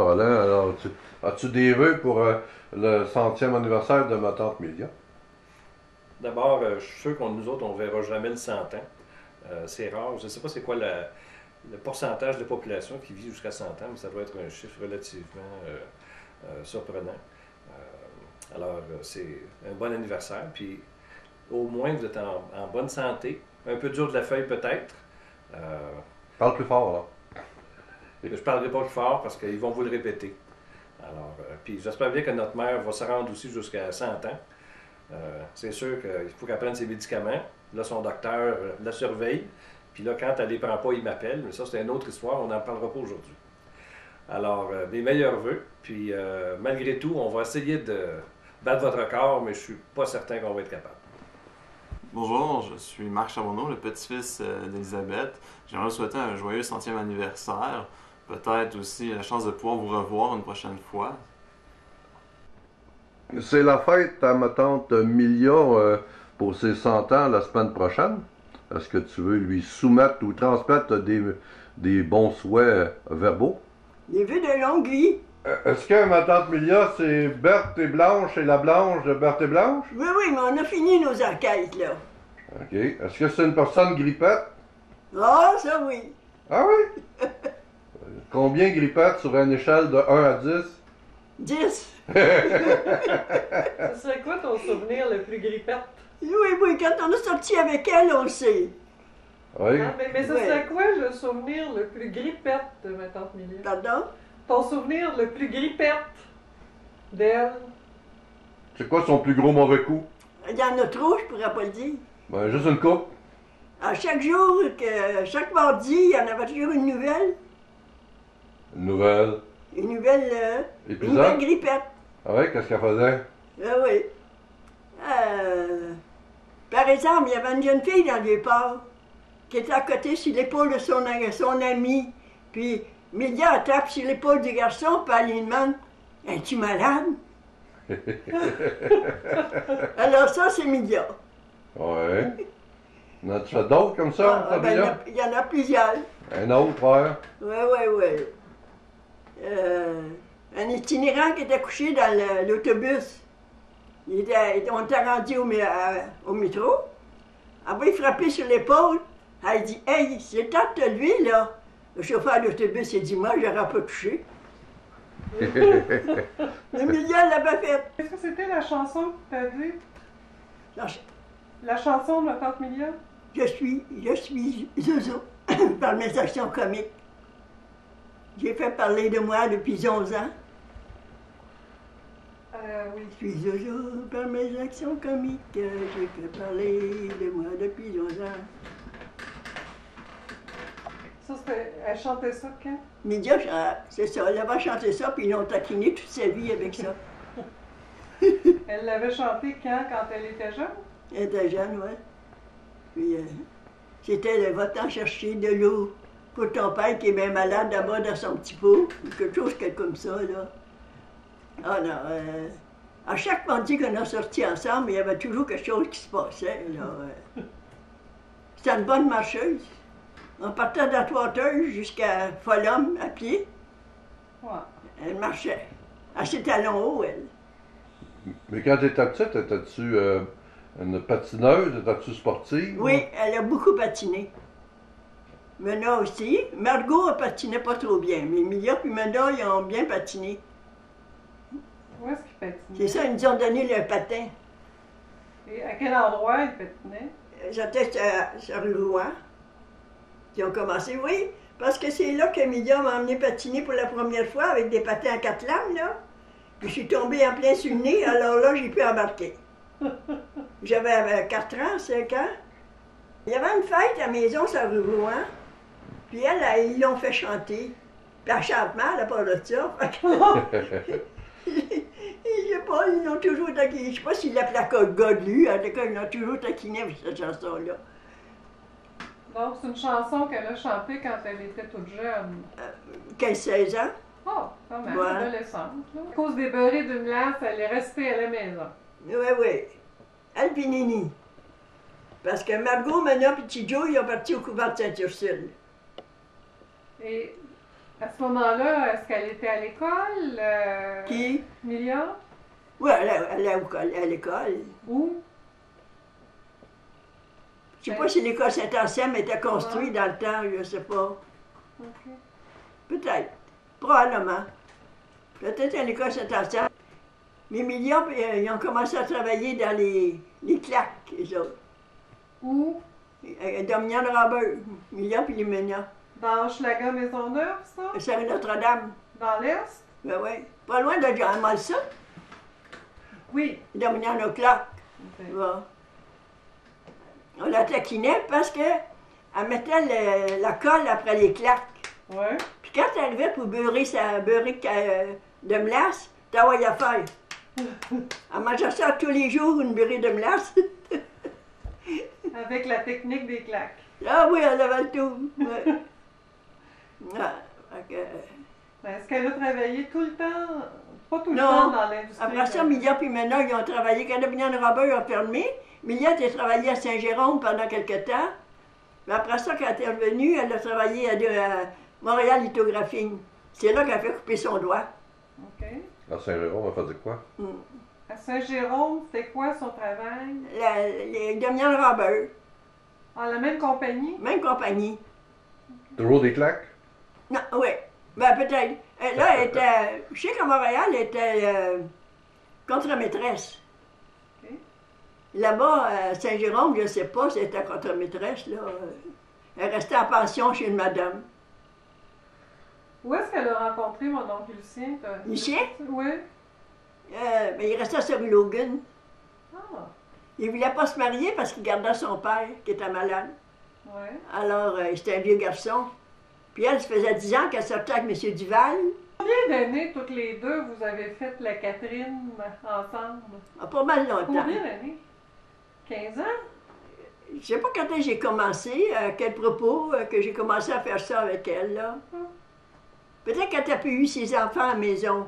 Parlant, alors, as-tu des vœux pour le 100e anniversaire de ma tante Milia? D'abord, je suis sûr que nous autres, on ne verra jamais le 100 ans. C'est rare. Je ne sais pas c'est quoi le pourcentage de population qui vit jusqu'à 100 ans, mais ça doit être un chiffre relativement surprenant. C'est un bon anniversaire. Puis, au moins, vous êtes en bonne santé. Un peu dur de la feuille, peut-être. Parle plus fort, là. Je ne parlerai pas plus fort parce qu'ils vont vous le répéter. Puis j'espère bien que notre mère va se rendre aussi jusqu'à 100 ans. C'est sûr qu'il faut qu'elle prenne ses médicaments. Là, son docteur la surveille. Puis là, quand elle ne les prend pas, il m'appelle. Mais ça, c'est une autre histoire. On n'en parlera pas aujourd'hui. Alors, mes meilleurs vœux. Puis, malgré tout, on va essayer de battre votre record, mais je ne suis pas certain qu'on va être capable. Bonjour, je suis Marc Charbonneau, le petit-fils d'Elisabeth. J'aimerais vous souhaiter un joyeux 100e anniversaire. Peut-être aussi la chance de pouvoir vous revoir une prochaine fois. C'est la fête à ma tante Milia pour ses 100 ans la semaine prochaine. Est-ce que tu veux lui soumettre ou transmettre des bons souhaits verbaux? Des vœux de longue vie. Est-ce que ma tante Milia, c'est Berthe et Blanche et la Blanche de Berthe et Blanche? Oui, oui, mais on a fini nos enquêtes, là. OK. Est-ce que c'est une personne grippette? Ah, ça oui. Ah oui? Combien grippette sur une échelle de 1 à 10? 10. Ce serait quoi ton souvenir le plus grippette? Oui, oui, quand on est sorti avec elle, on le sait. Oui. Ah, mais ce Ouais. serait quoi le souvenir le plus grippette de ma tante Milia? Pardon? Ton souvenir le plus grippette d'elle? C'est quoi son plus gros mauvais coup? Il y en a trop, je pourrais pas le dire. Ben, juste une coupe. À chaque jour, chaque mardi, il y en avait toujours une nouvelle. Une nouvelle. Une nouvelle, une Épisode? nouvelle grippette. Ah oui, qu'est-ce qu'elle faisait? Ah oui. Par exemple, il y avait une jeune fille dans le Vieux-Port qui était à côté sur l'épaule de son ami. Puis, Milia tape sur l'épaule du garçon, puis elle lui demande: Es-tu malade? Alors, ça, c'est Milia. Ouais. En as-tu fait d'autres comme ça, Ah, ben, Fabien? il y en a plusieurs. Un autre, ouais. Oui, oui, oui. Un itinérant qui était couché dans l'autobus. On était rendu au métro. Après, il frappait sur l'épaule. Elle dit: Hey, c'est tard de lui, là. Le chauffeur d'autobus, il dit: Moi, j'aurais pas touché. Emilia l'avait fait. Est-ce que c'était la chanson que tu as dit? Non, La chanson de ma tante Milia? je suis Zozo par mes actions comiques. J'ai fait parler de moi depuis 11 ans. Oui. Je suis Zozo par mes actions comiques. J'ai fait parler de moi depuis 11 ans. Ça, c'était... Elle chantait ça quand? Média, c'est ça, elle avait chanté ça, puis ils l'ont taquiné toute sa vie avec ça. Elle l'avait chanté quand elle était jeune? Elle était jeune, oui. Puis, c'était le va-t'en chercher de l'eau pour ton père qui est bien malade là-bas dans son petit pot, ou quelque chose comme ça, là. Ah non, à chaque mardi qu'on a sorti ensemble, il y avait toujours quelque chose qui se passait, là. C'était une bonne marcheuse. On partait d'Atwater jusqu'à Folum à pied. Ouais. Elle marchait. À ses talons hauts, elle. Mais quand t'étais petite, étais-tu une patineuse? Étais-tu sportive? Oui, elle a beaucoup patiné. Mena aussi. Margot, elle patinait pas trop bien, mais Mia et Mena, ils ont bien patiné. Où est-ce qu'il patinait? C'est ça, ils nous ont donné le patin. Et à quel endroit il patinait? J'étais sur Rouen. Ils ont commencé, oui, parce que c'est là que Mia m'a emmené patiner pour la première fois avec des patins à 4 lames, là. Puis je suis tombée en plein sur le nez, alors là, j'ai pu embarquer. J'avais 4 ans, 5 ans. Il y avait une fête à la maison sur Rouen, puis ils l'ont fait chanter. Puis elle chante mal à part de ça. Je sais pas, ils l'ont toujours taquiné. Je sais pas s'ils l'appelaient Godelu, en tout cas, ils l'ont toujours taquiné avec cette chanson-là. Donc, c'est une chanson qu'elle a chantée quand elle était toute jeune. 15-16 ans. Oh, quand même, Ouais. adolescente. Là. À cause des beurrés d'une glace, elle est restée à la maison. Oui, oui. Elle puis Nini. Parce que Margot, Mena et Petit Joe, ils ont parti au couvent de Saint-Ursule. Et À ce moment-là, est-ce qu'elle était à l'école? Qui? Milia? Oui, elle est à l'école. Où? Je ne sais pas si l'école Saint-Anselme était construite dans le temps, je ne sais pas. OK. Peut-être. Probablement. Peut-être à l'école Saint-Anselme. Mais Milia, ils ont commencé à travailler dans les claques, les autres. Où? Dominion Robert, Milia puis Limenia. Dans Hochelaga Maisonneuve, ça? C'est Notre-Dame. Dans l'Est? Ben oui. Pas loin de John Molson. Oui. Dominion aux claques. OK. Bon. On la taquinait parce qu'elle mettait la colle après les claques. Ouais. Puis quand elle arrivait pour beurrer de melasse, t'envoyais à faire. Elle mangeait ça tous les jours, une beurrée de melasse. Avec la technique des claques. Ah oui, elle avait le tout. Ouais. Ah, fait que, Est-ce qu'elle a travaillé tout le temps? Pas tout le Non. temps dans l'industrie. après ça, Milia et Mena, ils ont travaillé. Quand Dominion Robert a fermé, Milia a travaillé à Saint-Jérôme pendant quelque temps. Mais après ça, quand elle est revenue, elle a travaillé à Montréal Lithographie. C'est là qu'elle a fait couper son doigt. OK. À Saint-Jérôme, elle faisait quoi? À Saint-Jérôme, c'était quoi son travail? Les Dominion Robert, Ah, la même compagnie? même compagnie. Toujours des claques? Non, oui. Ben peut-être. Là, elle était. Je sais qu'à Montréal, elle était contre-maîtresse. OK. Là-bas, à Saint-Jérôme, je ne sais pas si elle était contre-maîtresse, là. Elle restait en pension chez une madame. Où est-ce qu'elle a rencontré mon oncle Lucien? Lucien? Oui. Mais il restait sur Logan. Ah, Il ne voulait pas se marier parce qu'il gardait son père, qui était malade. ouais. Alors, c'était un vieux garçon. Puis elle, ça faisait 10 ans qu'elle sortait avec M. Duval. Combien d'années, toutes les deux, vous avez fait la Catherine ensemble? Ah, pas mal longtemps. Combien d'années? 15 ans? Je ne sais pas quand j'ai commencé, à quel propos que j'ai commencé à faire ça avec elle, là. Peut-être quand elle a pu eu ses enfants à la maison.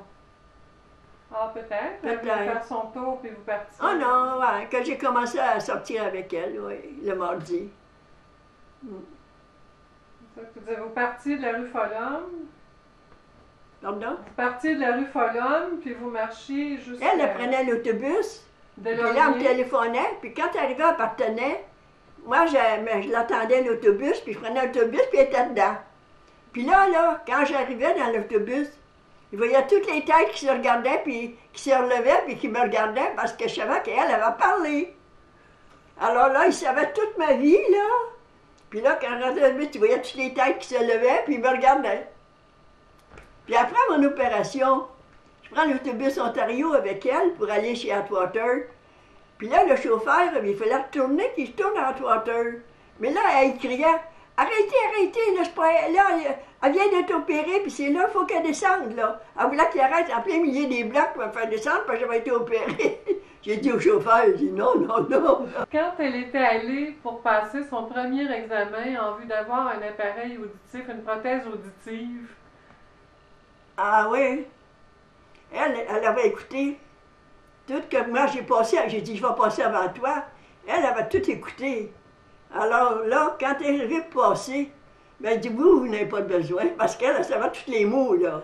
Ah, peut-être. Elle voulait Peut-être. faire son tour puis vous partir. Oh non, ouais, quand j'ai commencé à sortir avec elle, oui, le mardi. C'est ça que tu disais. Vous partiez de la rue Follum. Pardon? Vous partiez de la rue Follum, puis vous marchiez jusqu'à... Elle prenait l'autobus, de puis là, elle me Laurier. téléphonait, puis quand elle arrivait, elle partenait. Moi, je l'attendais l'autobus, puis je prenais l'autobus, puis elle était dedans. Puis là, quand j'arrivais dans l'autobus, je voyais toutes les têtes qui se regardaient, puis qui se relevaient, puis qui me regardaient, parce que je savais qu'elle avait parlé. Alors là, ils savaient toute ma vie, là. Puis là, quand je rentrais dans l'autobus, tu voyais toutes les têtes qui se levaient, puis ils me regardaient. Puis après mon opération, je prends l'autobus Ontario avec elle pour aller chez Atwater. Puis là, le chauffeur, il fallait retourner, puis je tourne à Atwater. Mais là, elle criait « Arrêtez, arrêtez, là, elle vient d'être opérée, puis c'est là, il faut qu'elle descende, là. » Elle voulait qu'il arrête en plein milieu des blocs pour me faire descendre, parce que j'avais été opérée. J'ai dit au chauffeur, j'ai dit « Non, non, non. » Quand elle était allée pour passer son premier examen en vue d'avoir un appareil auditif, une prothèse auditive, Ah oui. Elle avait écouté tout que moi j'ai passé. J'ai dit, je vais passer avant toi. Elle avait tout écouté. Alors là, quand elle est arrivée pour passer, ben, elle dit, vous n'avez pas de besoin, parce qu'elle savait tous les mots, là.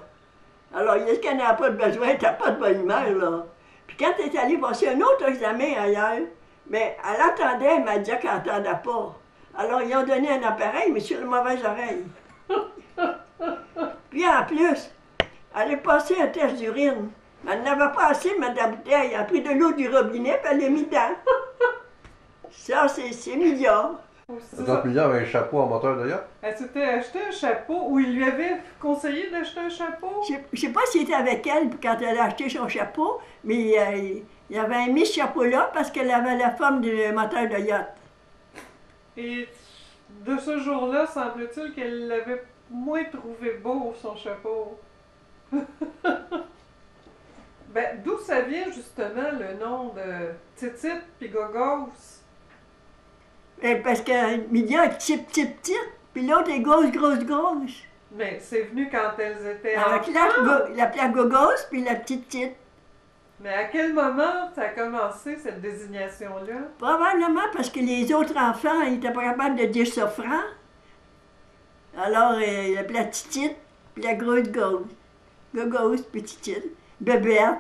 Alors, il dit qu'elle n'avait pas de besoin, elle n'était pas de bonne humeur, là. Puis quand elle est allée passer un autre examen ailleurs, mais elle attendait, elle m'a dit qu'elle n'entendait pas. Alors, ils ont donné un appareil, mais sur la mauvaise oreille. Puis en plus, elle est passée un test d'urine. Elle n'avait pas assez, Mme Bouteille. Elle a pris de l'eau du robinet, puis elle l'a mis dedans. Ça, c'est milliard. aussi, Les autres millions avaient un chapeau en moteur de yacht? elle s'était acheté un chapeau, ou il lui avait conseillé d'acheter un chapeau. Je ne sais pas s'il était avec elle quand elle a acheté son chapeau, mais il avait mis ce chapeau-là parce qu'elle avait la forme du moteur de yacht. Et de ce jour-là, semble-t-il qu'elle l'avait moins trouvé beau, son chapeau. Ben, d'où ça vient justement le nom de Titite puis Gogos? Parce que Milia est petite, puis l'autre est grosse. Mais c'est venu quand elles étaient Avec enfants. la plaque gogos, puis la petite. Mais à quel moment ça a commencé, cette désignation-là? Probablement parce que les autres enfants, ils n'étaient pas capables de dire ça franc. Alors, il appelait Titite, Puis la grosse gauche. Gauche, petite île. Bébête.